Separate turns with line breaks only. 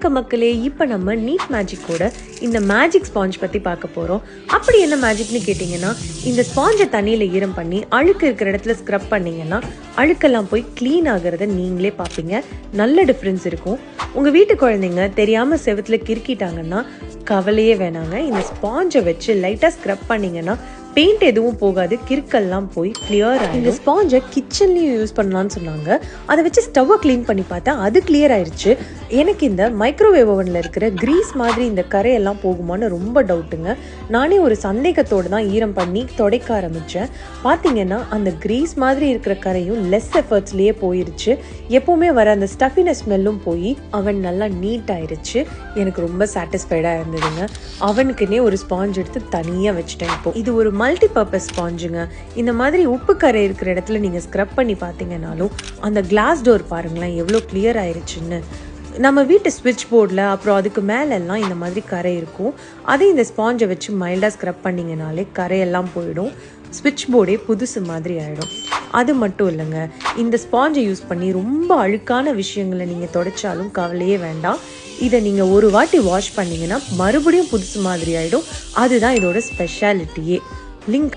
வணக்கம் மக்களே, இப்போ நம்ம நீட் மேஜிக்கோட இந்த மேஜிக் ஸ்பாஞ்ச் பற்றி பார்க்க போகிறோம். அப்படி என்ன மேஜிக்னு கேட்டிங்கன்னா, இந்த ஸ்பாஞ்சை தண்ணியில் ஈரம் பண்ணி அழுக்கு இருக்கிற இடத்துல ஸ்க்ரப் பண்ணிங்கன்னா அழுக்கெல்லாம் போய் க்ளீன் ஆகிறத நீங்களே பார்ப்பீங்க. நல்ல டிஃப்ரென்ஸ் இருக்கும். உங்கள் வீட்டு குழந்தைங்க தெரியாமல் செவத்தில் கிறுக்கிட்டாங்கன்னா கவலையே வேணாங்க. இந்த ஸ்பாஞ்சை வச்சு லைட்டாக ஸ்க்ரப் பண்ணிங்கன்னா பெயிண்ட் எதுவும் போகாது, கிறுக்கெல்லாம் போய் கிளியர் ஆகும். இந்த ஸ்பாஞ்சை கிச்சன்லேயும் யூஸ் பண்ணலான்னு சொன்னாங்க. அதை வச்சு ஸ்டவ்வை க்ளீன் பண்ணி பார்த்தா அது கிளியர் ஆயிடுச்சு. எனக்கு இந்த மைக்ரோவேவ் ஓவனில் இருக்கிற கிரீஸ் மாதிரி இந்த கரையெல்லாம் போகுமான்னு ரொம்ப டவுட்டுங்க. நானே ஒரு சந்தேகத்தோடு தான் ஈரம் பண்ணி துடைக்க ஆரம்பித்தேன். பார்த்தீங்கன்னா அந்த கிரீஸ் மாதிரி இருக்கிற கரையும் லெஸ் எஃபர்ட்ஸ்லேயே போயிருச்சு. எப்போவுமே வர அந்த ஸ்டஃபினஸ் ஸ்மெல்லும் போய் அவன் நல்லா நீட் ஆயிடுச்சு. எனக்கு ரொம்ப சாட்டிஸ்ஃபைடாக இருந்ததுங்க. அவனுக்குன்னே ஒரு ஸ்பாஞ்ச் எடுத்து தனியாக வச்சுட்டேன். இப்போ இது ஒரு மல்டி பர்பஸ் ஸ்பாஞ்சுங்க. இந்த மாதிரி உப்பு கரை இருக்கிற இடத்துல நீங்கள் ஸ்க்ரப் பண்ணி பார்த்தீங்கன்னாலும் அந்த கிளாஸ் டோர் பாருங்களேன் எவ்வளோ கிளியர் ஆயிடுச்சுன்னு. நம்ம வீட்டு ஸ்விட்ச் போர்டில் அப்புறம் அதுக்கு மேலெல்லாம் இந்த மாதிரி கரை இருக்கும். அதே இந்த ஸ்பாஞ்சை வச்சு மைல்டாக ஸ்க்ரப் பண்ணிங்கனாலே கரையெல்லாம் போயிடும். ஸ்விட்ச் போர்டே புதுசு மாதிரி ஆகிடும். அது மட்டும் இல்லைங்க, இந்த ஸ்பாஞ்சை யூஸ் பண்ணி ரொம்ப அழுக்கான விஷயங்களை நீங்கள் துடைச்சாலும் கவலையே வேண்டாம். இதை நீங்கள் ஒரு வாட்டி வாஷ் பண்ணிங்கன்னா மறுபடியும் புதுசு மாதிரி ஆகிடும். அதுதான் இதோட ஸ்பெஷாலிட்டியே. லிங்க்